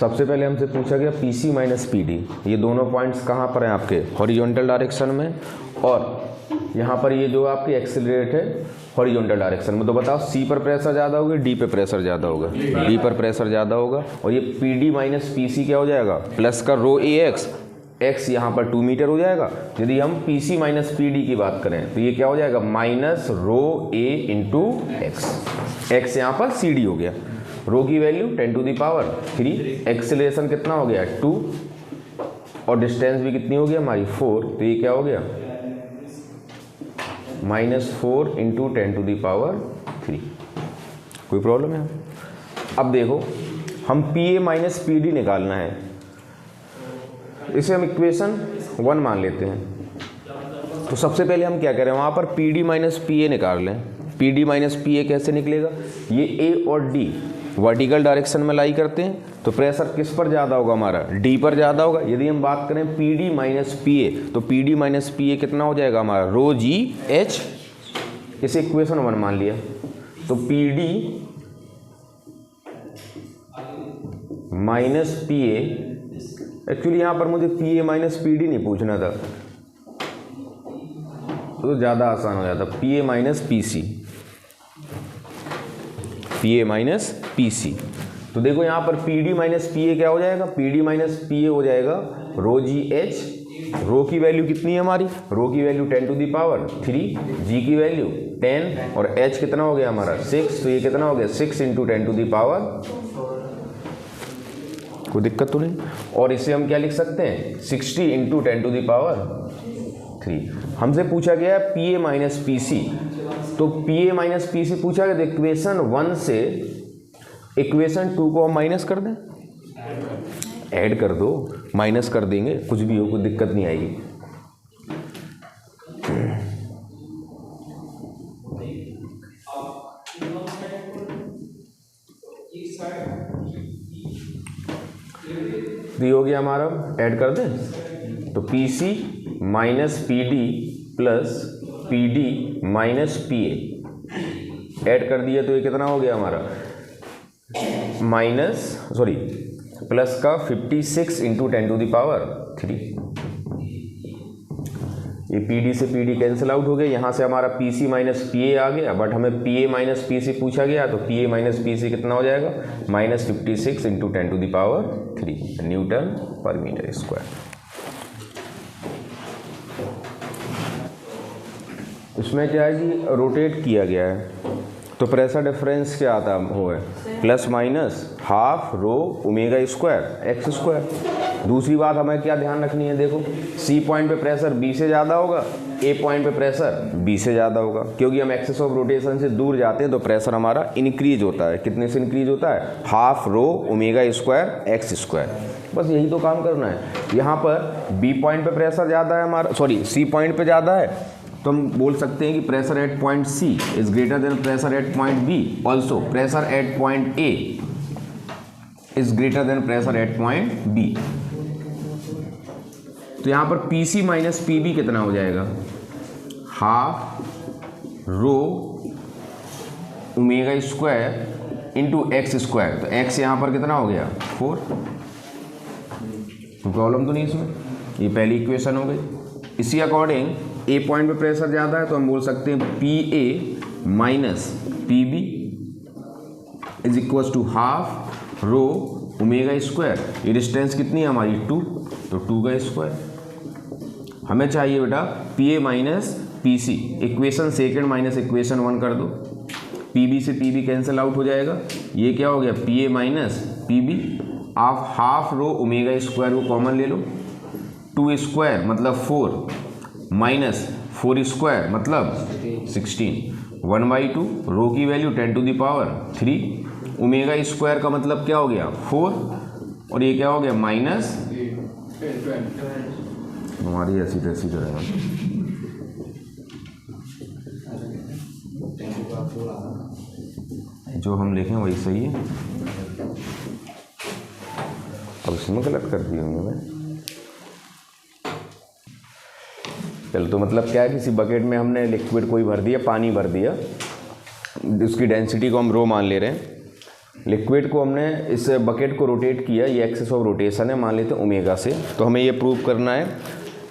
सबसे पहले हमसे पूछा गया P C minus P D, ये दोनों पॉइंट्स कहाँ पर हैं आपके हॉरिजॉन्टल डायरेक्शन में, और यहाँ पर ये जो आपकी एक्सेलरेट है हॉरिजॉन्टल डायरेक्शन में। तो बताओ सी पर प्रेशर ज़्यादा होगा, डी पे प्रेशर ज़्यादा होगा? डी पर प्रेशर ज़्यादा होगा। और ये P D minus P C क्या हो जाएगा? प्लस का रो ए एक्स, एक्स यहाँ पर 2 मीटर हो जाएगा। यदि हम P C minus P D की बात करें तो ये क्या हो जाएगा? Minus rho A into X, X यहाँ पर सी डी हो गया। रो की वैल्यू 10⁻3, एक्सेलरेशन कितना हो गया? 2, और डिस्टेंस भी कितनी हो गई हमारी? 4। तो ये क्या हो गया? -4 इंटू 10⁻3। कोई प्रॉब्लम है? अब देखो, हम P A minus P D निकालना है, इसे हम इक्वेशन 1 मान लेते हैं। तो सबसे पहले हम क्या करें, वहाँ पर पी डी माइनस पी ए निकाल लें। पी डी माइनस पी ए कैसे निकलेगा? ये ए और डी वर्टिकल डायरेक्शन में लाई करते हैं, तो प्रेशर किस पर ज़्यादा होगा हमारा? डी पर ज़्यादा होगा। यदि हम बात करें P D minus P A, तो P D minus P A कितना हो जाएगा हमारा? रो जी एच। इसे इक्वेशन 1 मान लिया। तो P D minus P A, actually यहाँ पर मुझे P A minus P D नहीं पूछना था, तो ज़्यादा आसान हो जाता। P A minus P C, P A minus P C. तो देखो यहाँ पर P D minus P A क्या हो जाएगा? P D minus P A हो जाएगा रो जी एच। रो की वैल्यू कितनी है हमारी? रो की वैल्यू 10⁻3, जी की वैल्यू 10, और एच कितना हो गया हमारा? 6। तो ये कितना हो गया? 6 इंटू 10⁻। कोई दिक्कत तो नहीं? और इसे हम क्या लिख सकते हैं? 60 इंटू 10⁻3। हमसे पूछा गया है P A minus P C, तो P A minus P C पूछा गया। तो इक्वेशन 1 से इक्वेशन 2 को हम माइनस कर दें, ऐड कर दो, माइनस कर देंगे, कुछ भी हो, कोई दिक्कत नहीं आएगी। तो ये हो गया हमारा, ऐड कर दें। तो P C minus P D plus P D minus P A add कर दिया, तो ये कितना हो गया हमारा? प्लस का 56 इंटू 10⁻3। ये पी डी से पी डी कैंसिल आउट हो गया। यहाँ से हमारा P C minus P A आ गया, बट हमें P A minus P C पूछा गया, तो P A minus P C कितना हो जाएगा? -56 इंटू 10⁻3 न्यूटन पर मीटर स्क्वायर। इसमें क्या है कि रोटेट किया गया है, तो प्रेशर डिफरेंस क्या आता है? Plus minus half rho omega square X square. दूसरी बात हमें क्या ध्यान रखनी है, देखो सी पॉइंट पे प्रेशर बी से ज़्यादा होगा, ए पॉइंट पे प्रेशर बी से ज़्यादा होगा, क्योंकि हम एक्सिस ऑफ रोटेशन से दूर जाते हैं तो प्रेशर हमारा इंक्रीज होता है। कितने से इंक्रीज होता है? Half rho omega square X square. बस यही तो काम करना है। यहाँ पर बी पॉइंट पे प्रेशर ज़्यादा है हमारा, सी पॉइंट पे ज़्यादा है, तो हम बोल सकते हैं कि pressure at point C is greater than pressure at point B. Also pressure at point A is greater than pressure at point B. तो यहाँ पर P C minus P B कितना हो जाएगा? Half rho omega square into X square. तो X यहाँ पर कितना हो गया? 4। प्रॉब्लम तो नहीं इसमें, ये पहली इक्वेशन हो गई। इसी अकॉर्डिंग ए पॉइंट पे प्रेशर ज़्यादा है, तो हम बोल सकते हैं P A minus P B is equal to half rho omega square. ये डिस्टेंस कितनी है हमारी? 2, तो 2 का स्क्वायर। हमें चाहिए बेटा P A minus P C. Equation second minus equation 1 कर दो, पी बी से पी बी कैंसिल आउट हो जाएगा। ये क्या हो गया? P A minus P B. आप हाफ रो ओमेगा स्क्वायर को कॉमन ले लो, 2 स्क्वायर मतलब 4 माइनस 4 स्क्वायर मतलब 16, 1/2। रो की वैल्यू 10⁻3, ओमेगा स्क्वायर का मतलब क्या हो गया? 4, और ये क्या हो गया? माइनस, हमारी ऐसी तैसी करेगा, जो हम लिखें वही सही है। अब इसमें गलत कर दी होंगे मैं। चलो, तो मतलब क्या है, किसी बकेट में हमने लिक्विड कोई भर दिया, पानी भर दिया, उसकी डेंसिटी को हम रो मान ले रहे हैं। लिक्विड को हमने इस बकेट को रोटेट किया, ये एक्सिस ऑफ रोटेशन है, मान लेते हैं ओमेगा से। तो हमें ये प्रूव करना है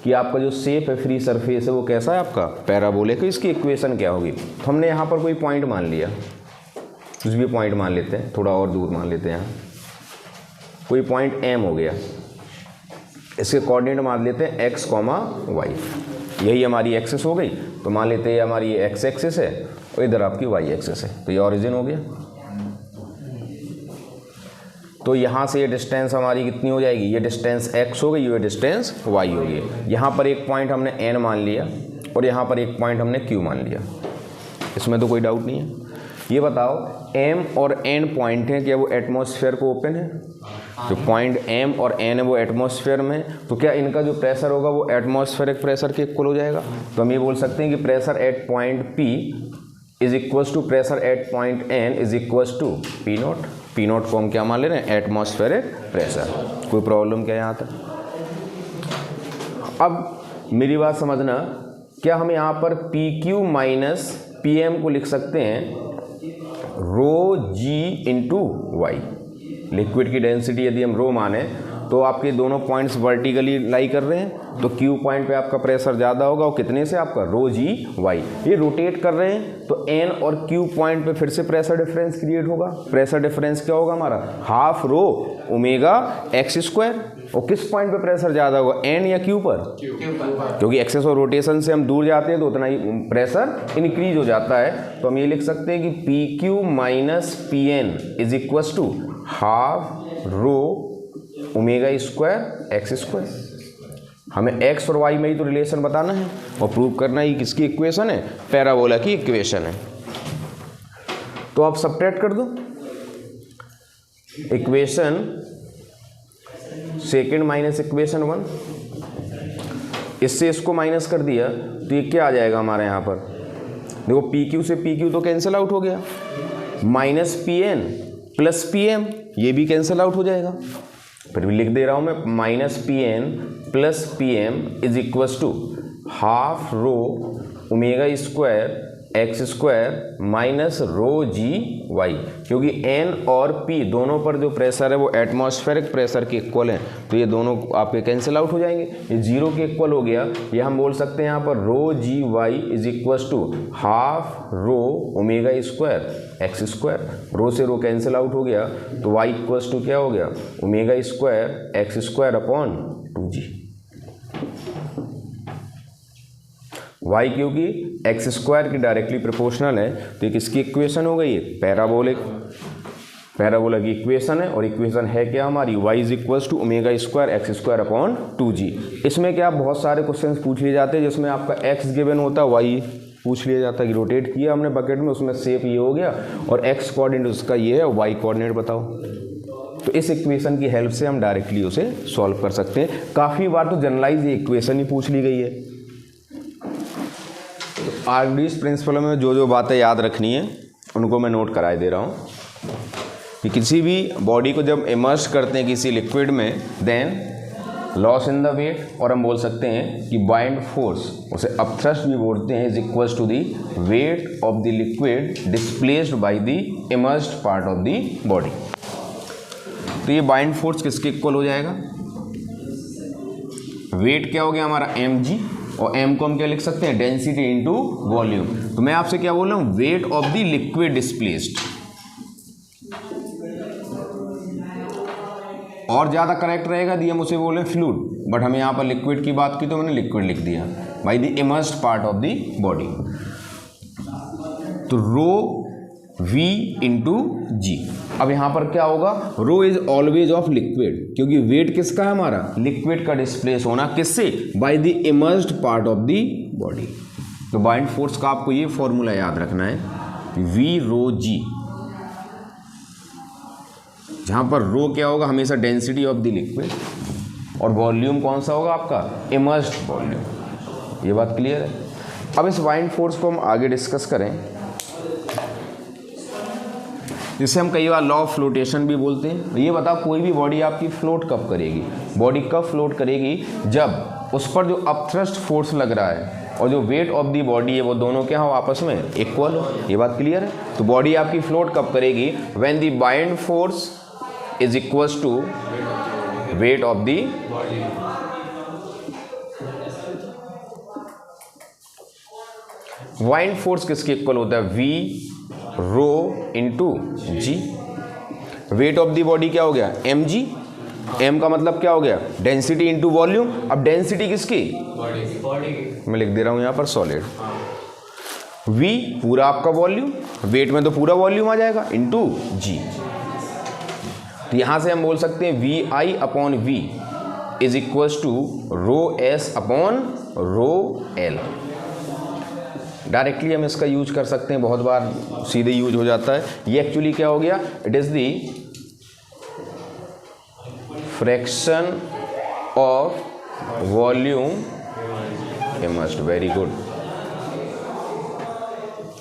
कि आपका जो शेप है फ्री सरफेस है वो कैसा है, आपका पैराबोलिक है। इसकी इक्वेशन क्या होगी? तो हमने यहाँ पर कोई पॉइंट मान लिया, कुछ भी पॉइंट मान लेते हैं, थोड़ा और दूर मान लेते हैं, यहाँ कोई पॉइंट एम हो गया, इसके कोऑर्डिनेट मान लेते हैं एक्स कॉमा वाई, यही हमारी एक्सिस हो गई। तो मान लेते हैं हमारी ये एक्स एक्सिस है और इधर आपकी वाई एक्सिस है, तो ये ओरिजिन हो गया। तो यहाँ से ये डिस्टेंस हमारी कितनी हो जाएगी? ये डिस्टेंस x हो गई, ये डिस्टेंस y हो गई। यहाँ पर एक पॉइंट हमने n मान लिया और यहाँ पर एक पॉइंट हमने q मान लिया, इसमें तो कोई डाउट नहीं है। ये बताओ m और n पॉइंट हैं, क्या वो एटमॉस्फेयर को ओपन है? जो पॉइंट m और n है वो एटमॉस्फेयर में, तो क्या इनका जो प्रेशर होगा वो एटमॉस्फेरिक प्रेशर के इक्वल हो जाएगा? तो हम ये बोल सकते हैं कि pressure at point p is equals to pressure at point n is equals to P naught. P naught को हम क्या मान ले रहे हैं? Atmospheric pressure. कोई प्रॉब्लम क्या यहाँ तक? अब मेरी बात समझना, क्या हम यहाँ पर P Q minus P M को लिख सकते हैं rho G into Y? Liquid की डेंसिटी यदि हम रो माने तो आपके दोनों पॉइंट्स वर्टिकली लाई कर रहे हैं, तो क्यू पॉइंट पे आपका प्रेशर ज़्यादा होगा, और कितने से? आपका रो जी वाई। ये रोटेट कर रहे हैं तो एन और क्यू पॉइंट पे फिर से प्रेशर डिफरेंस क्रिएट होगा। प्रेशर डिफरेंस क्या होगा हमारा? Half rho omega x square. और किस पॉइंट पे प्रेशर ज़्यादा होगा, एन या क्यू पर? क्योंकि एक्सेस और रोटेशन से हम दूर जाते हैं तो उतना ही प्रेशर इंक्रीज हो जाता है। तो हम ये लिख सकते हैं कि P Q minus P N is equal to half rho omega square X square. हमें एक्स और वाई में ही तो रिलेशन बताना है और प्रूव करना ही किसकी इक्वेशन है? पैराबोला की इक्वेशन है। तो आप सबट्रैक्ट कर दो equation second minus equation one, इससे इसको माइनस कर दिया तो ये क्या आ जाएगा हमारे यहाँ पर? देखो पी क्यू से पी क्यू तो कैंसिल आउट हो गया, minus P N plus P M ये भी कैंसिल आउट हो जाएगा। फिर भी लिख दे रहा हूँ मैं, minus P N plus P M is equals to half rho omega square X square minus rho G Y. क्योंकि एन और पी दोनों पर जो प्रेशर है वो एटमॉस्फेरिक प्रेशर के इक्वल है, तो ये दोनों आपके कैंसिल आउट हो जाएंगे, ये जीरो के इक्वल हो गया। ये हम बोल सकते हैं यहाँ पर rho G Y is equals to half rho omega square X square. Rho से रो कैंसिल आउट हो गया तो वाई इक्वल्स टू क्या हो गया? Omega square X square upon 2g। y क्योंकि एक्स स्क्वायर की डायरेक्टली प्रोपोर्शनल है, तो ये किसकी इक्वेशन हो गई है? पैराबोलिक। पैराबोला की इक्वेशन है, और इक्वेशन है क्या हमारी? y is equals to omega square X square upon 2g। इसमें क्या बहुत सारे क्वेश्चंस पूछ लिए जाते हैं जिसमें आपका x गिवन होता है, y पूछ लिया जाता है कि रोटेट किया हमने बकेट में, उसमें शेप ये हो गया और x कोऑर्डिनेट उसका ये है, y कोऑर्डिनेट बताओ। तो इस इक्वेशन की हेल्प से हम डायरेक्टली उसे सॉल्व कर सकते हैं। काफ़ी बार तो जनरलाइज ये इक्वेशन ही पूछ ली गई है। तो आर्किमिडीज प्रिंसिपल में जो जो बातें याद रखनी है उनको मैं नोट कराए दे रहा हूँ कि किसी भी बॉडी को जब इमर्स करते हैं किसी लिक्विड में, then loss in the weight, और हम बोल सकते हैं कि बाइंड फोर्स, उसे अपथ्रस्ट भी बोलते हैं, is equals to the weight of the liquid displaced by the immersed part of the body. तो ये बाइंड फोर्स किसके इक्वल हो जाएगा? वेट क्या हो गया हमारा? mg, और m को हम क्या लिख सकते हैं? Density into volume. तो मैं आपसे क्या बोल रहा हूँ? Wait of the liquid displaced. और ज़्यादा करेक्ट रहेगा यदि हम उसे बोलें फ्लूइड, बट हमें यहाँ पर लिक्विड की बात की तो मैंने लिक्विड लिख दिया, bye the immersed part of the body. तो रो v इंटू जी। अब यहाँ पर क्या होगा? रो इज ऑलवेज ऑफ लिक्विड, क्योंकि वेट किसका है हमारा? लिक्विड का डिस्प्लेस होना, किससे? Bye the immersed part of the body. तो बाइंड फोर्स का आपको ये फॉर्मूला याद रखना है, v रो जी, जहाँ पर रो क्या होगा? हमेशा डेंसिटी ऑफ द लिक्विड, और वॉल्यूम कौन सा होगा आपका? Immersed volume. ये बात क्लियर है? अब इस बाइंड फोर्स को हम आगे डिस्कस करें, जिसे हम कई बार लॉ ऑफ फ्लोटेशन भी बोलते हैं। ये बताओ कोई भी बॉडी आपकी फ्लोट कब करेगी? बॉडी कब फ्लोट करेगी? जब उस पर जो अपथ्रस्ट फोर्स लग रहा है और जो वेट ऑफ दी बॉडी है वो दोनों क्या हो, आपस में इक्वल हो। ये बात क्लियर है। तो बॉडी आपकी फ्लोट कब करेगी, when the buoyant force is equals to weight of the buoyant force किसके इक्वल होता है, V rho into G. Weight of the body क्या हो गया, mg। m का मतलब क्या हो गया, डेंसिटी इंटू वॉल्यूम। अब डेंसिटी किसकी, मैं लिख दे रहा हूं यहां पर सॉलिड। v पूरा आपका वॉल्यूम, वेट में तो पूरा वॉल्यूम आ जाएगा, इंटू g। तो यहां से हम बोल सकते हैं vi upon v is equals to rho s upon rho l। Directly हम इसका यूज कर सकते हैं, बहुत बार सीधे यूज हो जाता है। ये एक्चुअली क्या हो गया, it is the fraction of volume immersed, very good,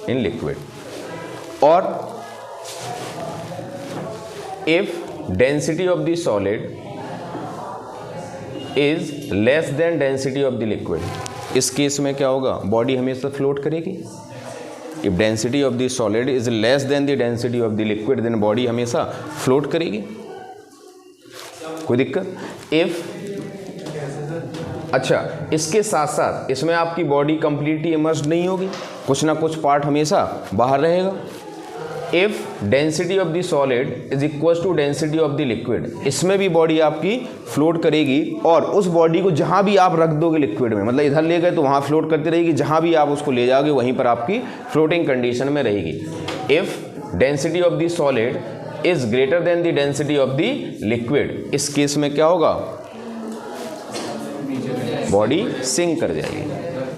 in liquid. और if density of the solid is less than density of the liquid, इस केस में क्या होगा, बॉडी हमेशा फ्लोट करेगी। If density of the solid is less than the density of the liquid, then body हमेशा float करेगी। कोई दिक्कत? इफ अच्छा, इसके साथ साथ इसमें आपकी बॉडी कंप्लीटली इमर्स्ड नहीं होगी, कुछ ना कुछ पार्ट हमेशा बाहर रहेगा। If density of the solid is equal to density of the liquid, इसमें भी बॉडी आपकी फ्लोट करेगी और उस बॉडी को जहां भी आप रख दोगे लिक्विड में, मतलब इधर ले गए तो वहां फ्लोट करती रहेगी, जहां भी आप उसको ले जाओगे वहीं पर आपकी फ्लोटिंग कंडीशन में रहेगी। If density of the solid is greater then the density of the liquid, इस केस में क्या होगा, बॉडी सिंक कर जाएगी।